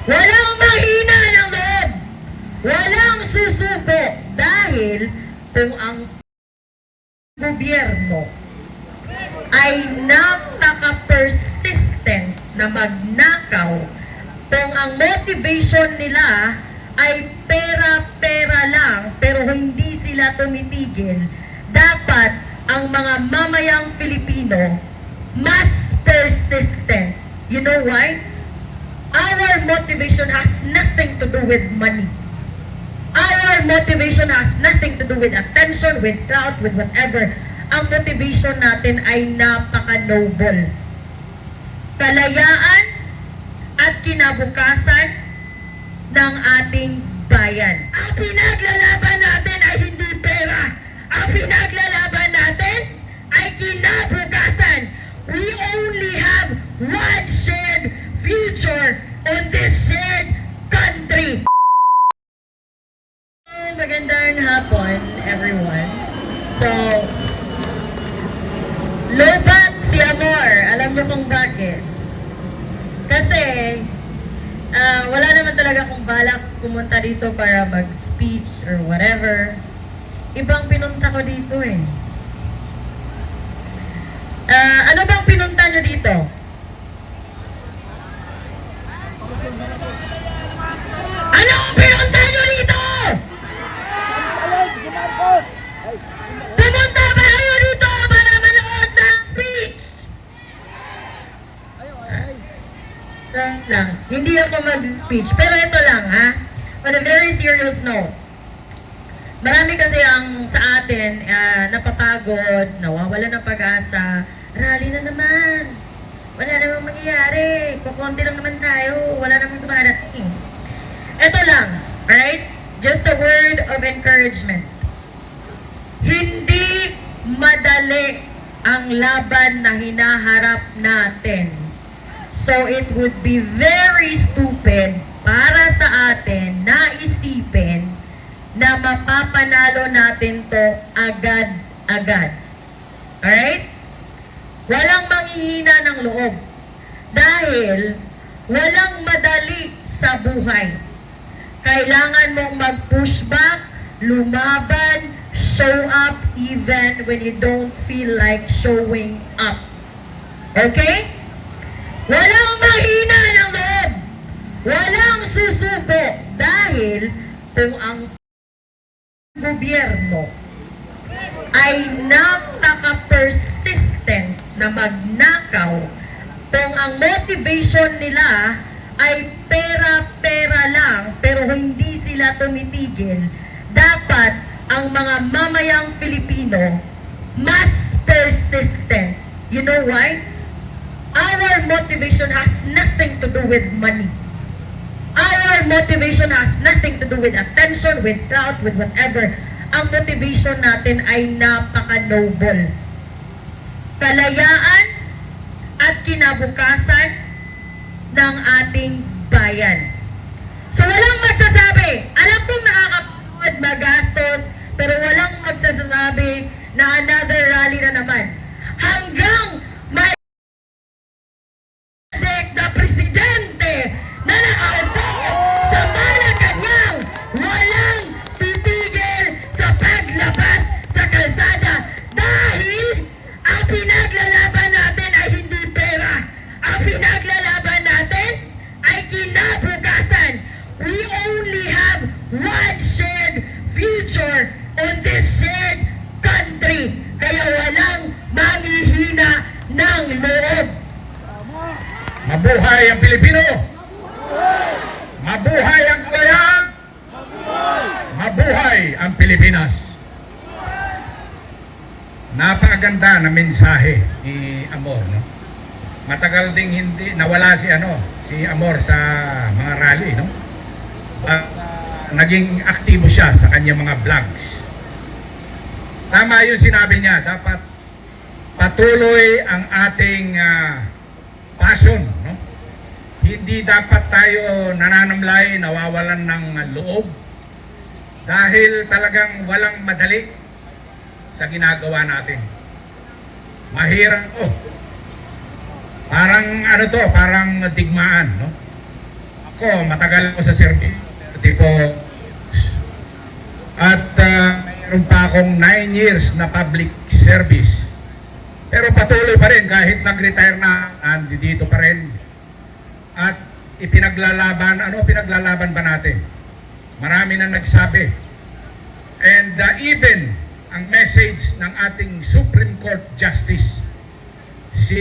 Walang mahina ng loob. Walang susuko dahil kung ang gobyerno ay napaka-persistent na magnakaw, kung ang motivation nila ay pera-pera lang pero hindi sila tumitigil, dapat ang mga mamayang Filipino mas persistent. You know why? Our motivation has nothing to do with money. Our motivation has nothing to do with attention, with clout, with whatever. Ang motivation natin ay napaka-noble. Kalayaan at kinabukasan ng ating bayan. Ang pinaglalaban natin ay hindi pera. Ang pinaglalaban natin ay kinabukasan. We only have one shared future on this shared country. Magandang hapon, everyone. So, lobat si Amor. Alam niyo kung bakit? Kasi, wala naman talaga akong balak pumunta dito para mag-speech or whatever. Ibang pinunta ko dito eh. Ano bang pinunta niyo dito? Ano ang pinunta niyo dito? Pumunta ba kayo dito para manood ng speech? Lang. Hindi ako mag-speech. Pero ito lang, ha? On a very serious note. Marami kasi ang sa atin napapagod, nawawala ng pag-asa. Rally na naman. Wala namang mangyayari. Kukunti lang naman tayo. Wala namang dumarating. Ito lang, alright? Just a word of encouragement. Hindi madali ang laban na hinaharap natin. So it would be very stupid para sa atin na isipin na mapapanalo natin to agad-agad. Alright? Walang manghihina ng loob. Dahil walang madali sa buhay. Kailangan mong mag-push back, lumaban, show up even when you don't feel like showing up. Okay? Walang mahina ng loob. Walang susuko dahil kung ang gobyerno ay napaka-persistent na magnakaw, kung ang motivation nila ay pera-pera lang pero hindi sila tumitigil, dapat ang mga mamayang Filipino mas persistent. You know why? Our motivation has nothing to do with money. Our motivation has nothing to do with attention, with clout, with whatever. Ang motivation natin ay napaka-noble. Kalayaan at kinabukasan ng ating bayan. So walang magsasabi, alam kong nakakapagod, magastos, pero walang magsasabi na another rally na naman. Hanggang may na presidente na nakaupo sa Malacanang, walang titigil sa paglabas sa kalsada dahil ang pinaglalaban natin ay hindi pera. Ang pinaglalaban natin ay kinabukasan. We only have one shared future on this shared country. Kaya walang manghihina ng loob. Mabuhay ang Pilipino! Mabuhay ang bayan! Mabuhay ang Pilipinas! Napakaganda na mensahe ni Amor, no? Matagal ding hindi nawala si Amor sa mga rally, no? Naging aktibo siya sa kanyang mga vlogs. Tama yung sinabi niya, dapat patuloy ang ating passion, no? Hindi dapat tayo nananamlay, nawawalan ng loob dahil talagang walang madali sa ginagawa natin. Mahirap parang parang digmaan, no? Ako, matagal ako sa service. Tipo, at mayroon pa akong 9 years na public service. Pero patuloy pa rin kahit nag-retire na, dito pa rin. At ipinaglalaban, ano pinaglalaban ba natin? Marami na nagsabi. And even ang message ng ating Supreme Court Justice, si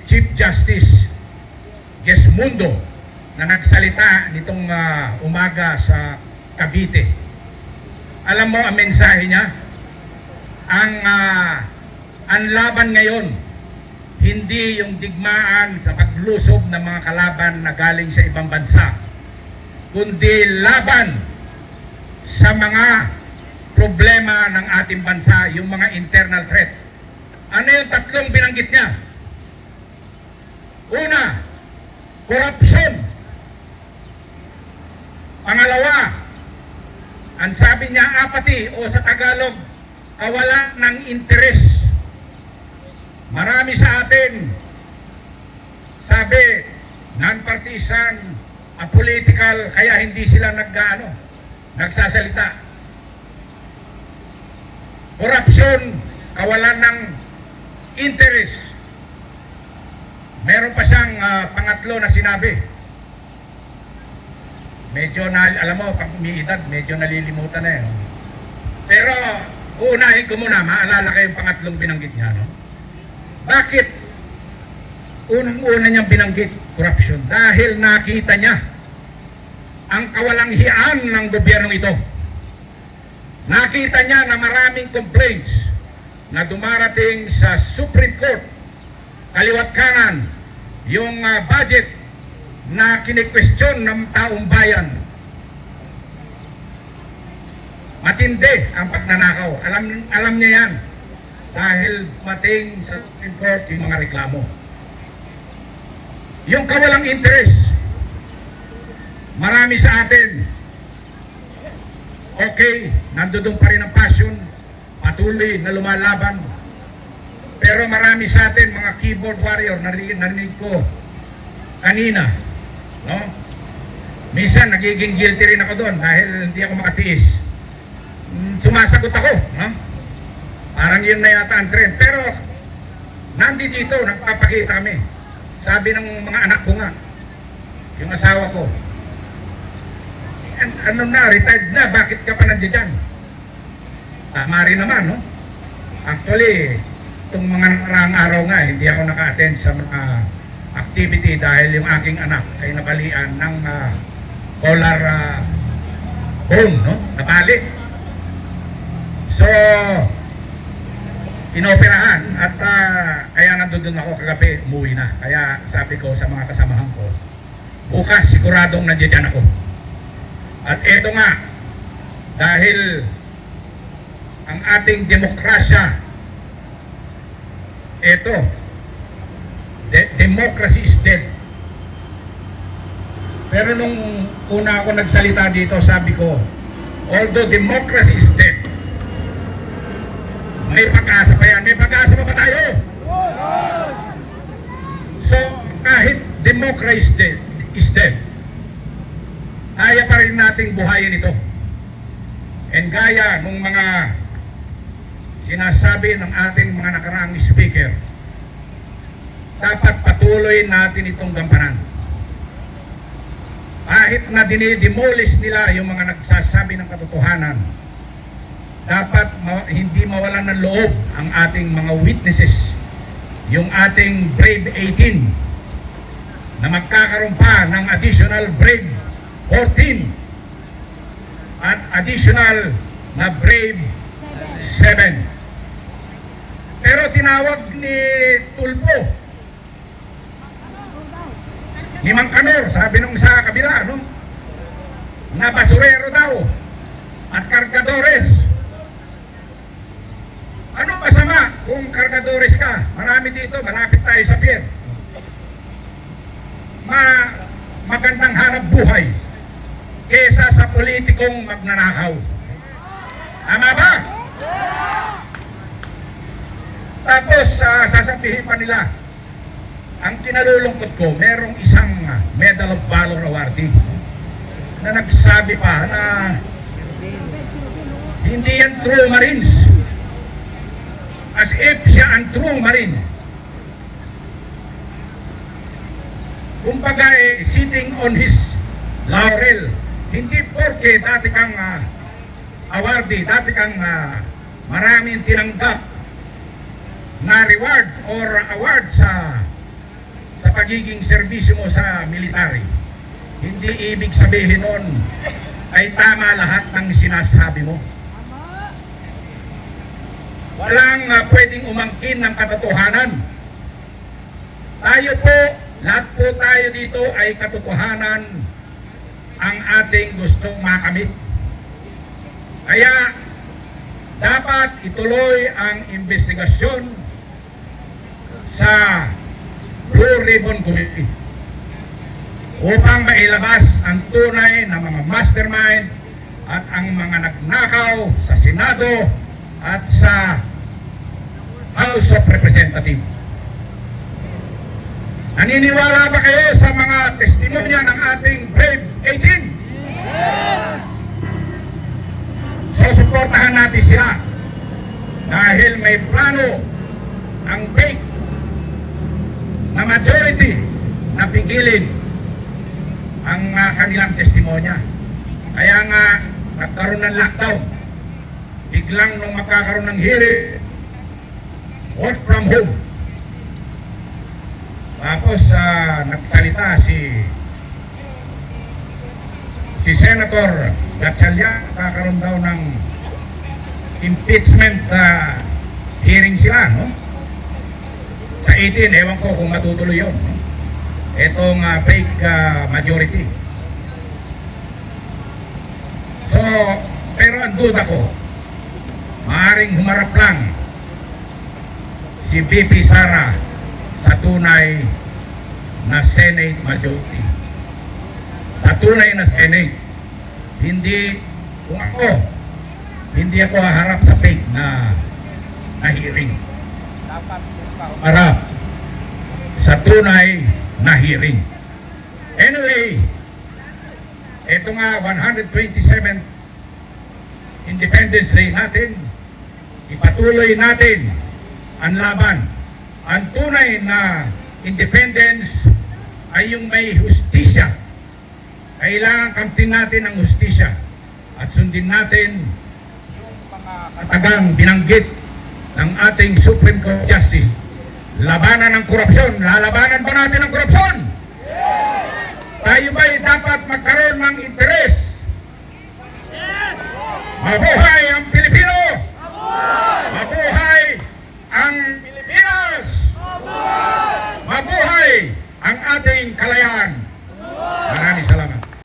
Chief Justice Gesmundo, na nagsalita nitong umaga sa Cavite. Alam mo ang mensahe niya? Ang laban ngayon, hindi yung digmaan sa paglusob ng mga kalaban na galing sa ibang bansa, kundi laban sa mga problema ng ating bansa, yung mga internal threat. Ano yung tatlong binanggit niya? Una, corruption. Pangalawa, ang sabi niya apathy o sa Tagalog, kawalan ng interes. Marami sa atin, sabi, non-partisan, apolitical, kaya hindi sila nagsasalita. Corruption, kawalan ng interest. Meron pa siyang pangatlo na sinabi. Medyo alam mo, pag umiidad, medyo nalilimutan na yun. Pero, uunahin ko muna, maalala ko yung pangatlong binanggit niya, no? Bakit unang-una niyang binanggit corruption? Dahil nakita niya ang kawalanghiyaan ng gobyernong ito. Nakita niya na maraming complaints na dumarating sa Supreme Court, kaliwat kanan, yung budget na kine-question ng taong bayan. Matindi ang pagnanakaw. Alam niya yan. Dahil mating sa Supreme Court yung mga reklamo. Yung kawalang interest, marami sa atin, okay, nandoon pa rin ang passion, patuloy na lumalaban. Pero marami sa atin, mga keyboard warrior, narinig ko kanina, no? Minsan, nagiging guilty rin ako doon dahil hindi ako makatiis. Sumasagot ako, no? Parang yun na yata ang trend. Pero, nandito, nagpapakita kami. Sabi ng mga anak ko nga, yung asawa ko, ano na, retired na, bakit ka pa nandiyan dyan? Tama rin naman, no? Actually, itong mga nakaraang araw nga, hindi ako naka-attend sa mga activity dahil yung aking anak ay nabalian ng collar bone, no? Nabali. So, inoperahan at kaya nandun ako kagabi, umuwi na. Kaya sabi ko sa mga kasamahan ko, bukas siguradong nandiyan ako. At eto nga, dahil ang ating demokrasya, eto, democracy is dead. Pero nung una ako nagsalita dito, sabi ko, although democracy is dead, may pag-asa pa yan. May pag-asa pa ba tayo? So, kahit democracy is dead, kaya pa rin nating buhayin ito. And gaya ng mga sinasabi ng ating mga nakaraang speaker, dapat patuloy natin itong gampanan. Kahit na dinidemolish nila yung mga nagsasabi ng katotohanan, dapat hindi mawalan ng loob ang ating mga witnesses, yung ating Brave 18 na magkakaroon pa ng additional Brave 14 at additional na Brave 7. Pero tinawag ni Tulpo, ni Mang Kanor, sabi nung sa kabila, no? Na basurero daw at kargadores. Ano masama kung kargadores ka? Marami dito, malapit tayo sa pier. Magandang hanap buhay kesa sa politikong magnanakaw. Tama ba? Tapos sasabihin pa nila, ang kinalulungkot ko, merong isang Medal of Valor awardee. na nagsabi pa na hindi yan true Marines. As if siya ang true Marine. Kumbaga sitting on his laurel. Hindi porke dati kang awardee, dati kang maraming tinanggap na reward or award sa pagiging serbisyo mo sa military. Hindi ibig sabihin nun ay tama lahat ng sinasabi mo. Walang pwedeng umangkin ng katotohanan. Tayo po, lahat po tayo dito ay katotohanan ang ating gustong makamit. Kaya dapat ituloy ang investigasyon sa Blue Ribbon Committee upang mailabas ang tunay na mga mastermind at ang mga nagnakaw sa Senado at sa House of Representatives. Naniniwala ba kayo sa mga testimonya ng ating Brave 18? Yes! So, suportahan natin sila dahil may plano ang fake na majority na pigilin ang kanilang testimonya. Kaya nga, nagkaroon ng lockdown. Biglang nung magkakaroon ng hearing, work from home. Tapos nagsalita si Senator Gatchalian, kakaroon daw ng impeachment hearing sila, no? Sa 18, ewan ko kung matutuloy yun, no? Itong fake majority. So, pero ang duda ko, maaaring humarap lang si VP Sara sa tunay na Senate majority. Sa tunay na Senate, hindi kung ako, hindi ako haharap sa fake na hearing. Harap sa tunay na hearing. Anyway, ito nga 127th Independence Day natin, ipatuloy natin ang laban. Ang tunay na independence ay yung may hustisya. Kailangan kamtin natin ang hustisya at sundin natin yung mga katagang binanggit ng ating Supreme Court Justice. Labanan ng korupsyon. Lalabanan ba natin ang korupsyon? Yes! Tayo ba'y dapat magkaroon ng interes? Yes! Mabuhay ang Pilipino! Mabuhay ang Pilipinas! Mabuhay ang ating kalayaan!